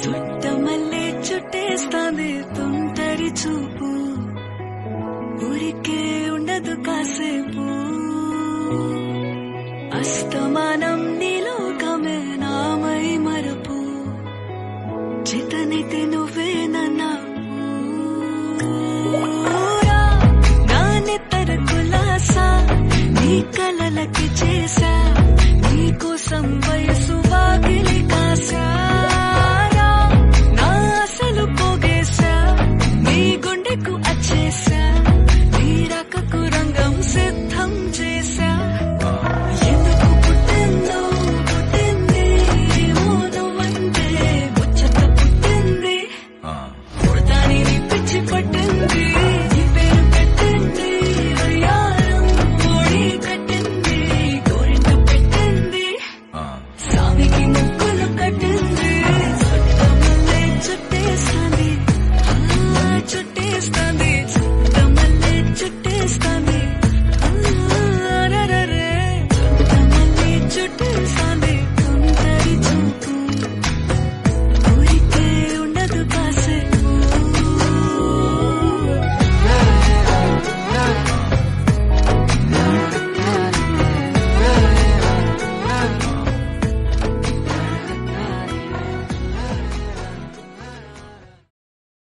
చుట్టమల్లే చుట్టేస్తాంది తుంటరి చూపు, ఊరికే ఉండదు కాసేపు. అస్తమానం నీలోకమే నామై మరపు, చితనైతే నువ్వే నన్నా నానెత్తర కులాసా నీ కలలకి చేసా, నీకోసం